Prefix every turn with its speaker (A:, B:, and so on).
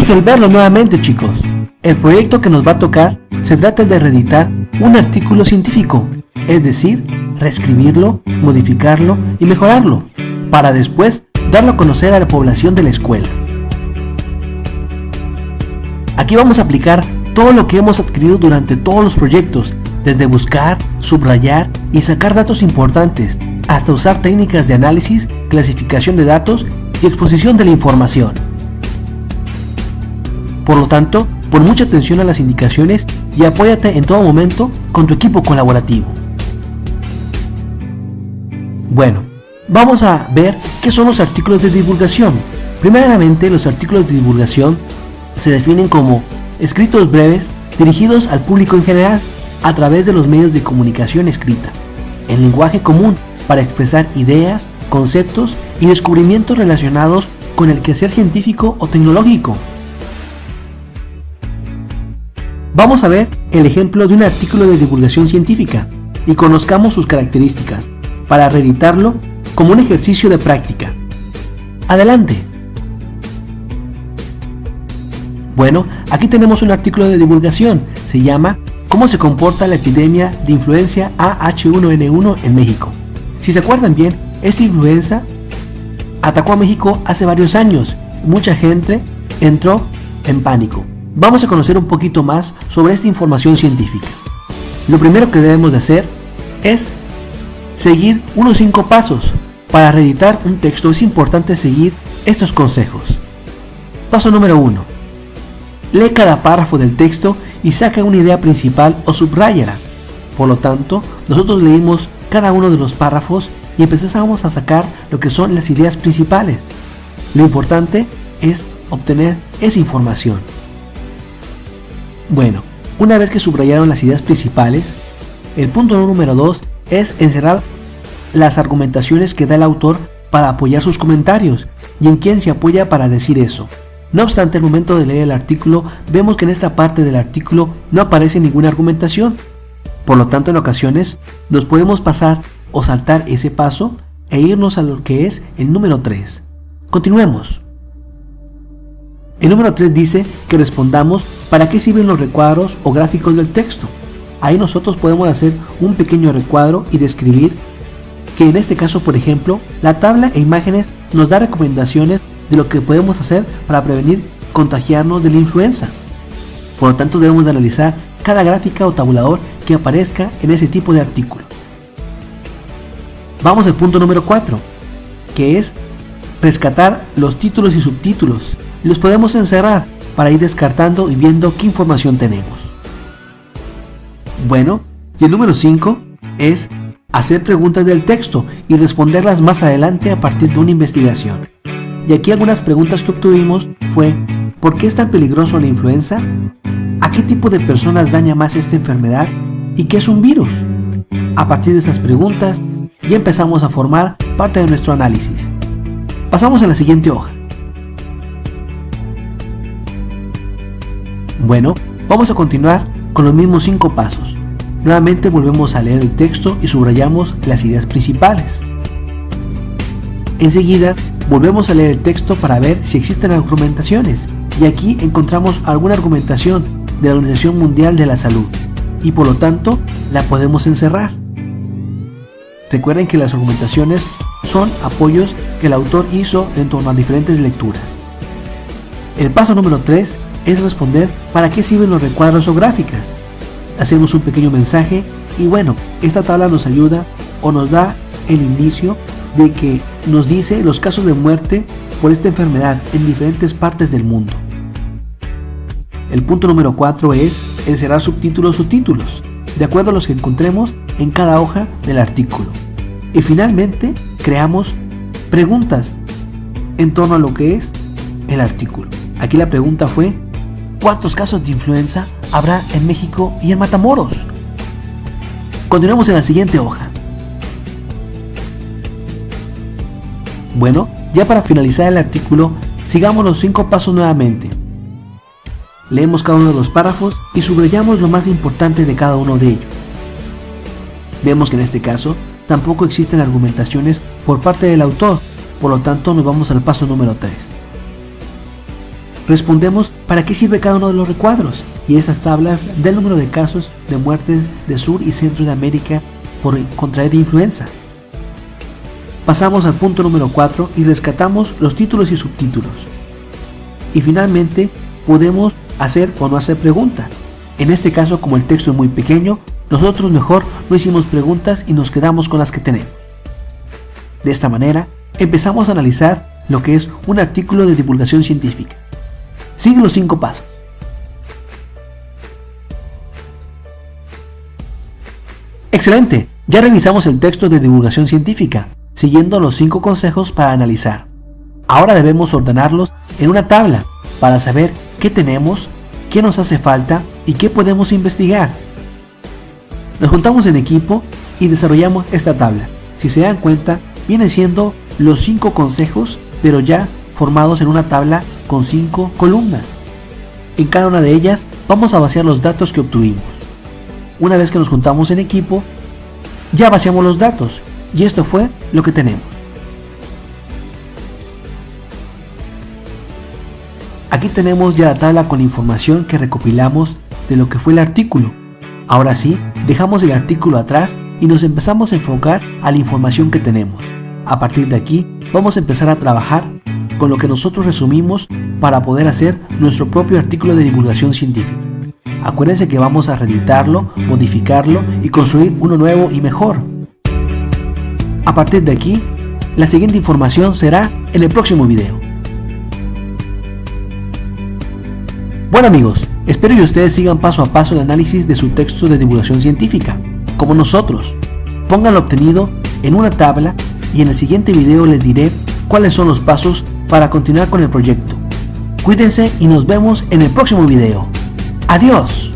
A: Resolverlo nuevamente, chicos. El proyecto que nos va a tocar se trata de reeditar un artículo científico, es decir, reescribirlo, modificarlo y mejorarlo, para después darlo a conocer a la población de la escuela. Aquí vamos a aplicar todo lo que hemos adquirido durante todos los proyectos, desde buscar, subrayar y sacar datos importantes, hasta usar técnicas de análisis, clasificación de datos y exposición de la información. Por lo tanto, pon mucha atención a las indicaciones y apóyate en todo momento con tu equipo colaborativo. Bueno, vamos a ver qué son los artículos de divulgación. Primeramente, los artículos de divulgación se definen como escritos breves dirigidos al público en general a través de los medios de comunicación escrita, en lenguaje común para expresar ideas, conceptos y descubrimientos relacionados con el quehacer científico o tecnológico. Vamos a ver el ejemplo de un artículo de divulgación científica y conozcamos sus características para reeditarlo como un ejercicio de práctica. Adelante. Bueno, aquí tenemos un artículo de divulgación. Se llama ¿Cómo se comporta la epidemia de influenza A/H1N1 en México? Si se acuerdan bien, esta influenza atacó a México hace varios años. Mucha gente entró en pánico. Vamos a conocer un poquito más sobre esta información científica. Lo primero que debemos de hacer es seguir unos 5 pasos. Para reeditar un texto es importante seguir estos consejos. Paso número 1. Lee cada párrafo del texto y saca una idea principal o subráyala. Por lo tanto, nosotros leímos cada uno de los párrafos y empezamos a sacar lo que son las ideas principales. Lo importante es obtener esa información. Bueno, una vez que subrayaron las ideas principales, el punto número 2 es encerrar las argumentaciones que da el autor para apoyar sus comentarios y en quién se apoya para decir eso. No obstante, al momento de leer el artículo, vemos que en esta parte del artículo no aparece ninguna argumentación. Por lo tanto, en ocasiones nos podemos pasar o saltar ese paso e irnos a lo que es el número 3. Continuemos. El número 3 dice que respondamos para qué sirven los recuadros o gráficos del texto. Ahí nosotros podemos hacer un pequeño recuadro y describir que en este caso, por ejemplo, la tabla e imágenes nos da recomendaciones de lo que podemos hacer para prevenir contagiarnos de la influenza. Por lo tanto, debemos de analizar cada gráfica o tabulador que aparezca en ese tipo de artículo. Vamos al punto número 4, que es rescatar los títulos y subtítulos. Los podemos encerrar para ir descartando y viendo qué información tenemos. Bueno, y el número 5 es hacer preguntas del texto y responderlas más adelante a partir de una investigación. Y aquí algunas preguntas que obtuvimos fue: ¿por qué es tan peligroso la influenza? ¿A qué tipo de personas daña más esta enfermedad? ¿Y qué es un virus? A partir de estas preguntas ya empezamos a formar parte de nuestro análisis. Pasamos a la siguiente hoja. Bueno, vamos a continuar con los mismos 5 pasos. Nuevamente volvemos a leer el texto y subrayamos las ideas principales. Enseguida volvemos a leer el texto para ver si existen argumentaciones, y aquí encontramos alguna argumentación de la Organización Mundial de la Salud y por lo tanto la podemos encerrar. Recuerden que las argumentaciones son apoyos que el autor hizo en torno a diferentes lecturas. El paso número 3 es responder para qué sirven los recuadros o gráficas. Hacemos un pequeño mensaje y bueno, esta tabla nos ayuda o nos da el inicio de que nos dice los casos de muerte por esta enfermedad en diferentes partes del mundo. El punto número 4 es encerrar subtítulos o subtítulos, de acuerdo a los que encontremos en cada hoja del artículo. Y finalmente, creamos preguntas en torno a lo que es el artículo. Aquí la pregunta fue: ¿cuántos casos de influenza habrá en México y en Matamoros? Continuamos en la siguiente hoja. Bueno, ya para finalizar el artículo, sigamos los 5 pasos nuevamente. Leemos cada uno de los párrafos y subrayamos lo más importante de cada uno de ellos. Vemos que en este caso tampoco existen argumentaciones por parte del autor, por lo tanto nos vamos al paso número 3. respondemos para qué sirve cada uno de los recuadros y estas tablas del número de casos de muertes de Sur y Centro de América por contraer influenza. Pasamos al punto número 4 y rescatamos los títulos y subtítulos. Y finalmente podemos hacer o no hacer preguntas. En este caso, como el texto es muy pequeño, nosotros mejor no hicimos preguntas y nos quedamos con las que tenemos. De esta manera, empezamos a analizar lo que es un artículo de divulgación científica. Sigue los 5 pasos. ¡Excelente! Ya revisamos el texto de divulgación científica, siguiendo los 5 consejos para analizar. Ahora debemos ordenarlos en una tabla para saber qué tenemos, qué nos hace falta y qué podemos investigar. Nos juntamos en equipo y desarrollamos esta tabla. Si se dan cuenta, viene siendo los 5 consejos, pero ya formados en una tabla con 5 columnas. En cada una de ellas vamos a vaciar los datos que obtuvimos. Una vez que nos juntamos en equipo, ya vaciamos los datos y esto fue lo que tenemos. Aquí tenemos ya la tabla con la información que recopilamos de lo que fue el artículo. Ahora sí, dejamos el artículo atrás y nos empezamos a enfocar a la información que tenemos. A partir de aquí, vamos a empezar a trabajar con lo que nosotros resumimos para poder hacer nuestro propio artículo de divulgación científica. Acuérdense que vamos a reeditarlo, modificarlo y construir uno nuevo y mejor. A partir de aquí, la siguiente información será en el próximo video. Bueno amigos, espero que ustedes sigan paso a paso el análisis de su texto de divulgación científica, como nosotros. Pongan lo obtenido en una tabla y en el siguiente video les diré cuáles son los pasos para continuar con el proyecto. Cuídense y nos vemos en el próximo video. ¡Adiós!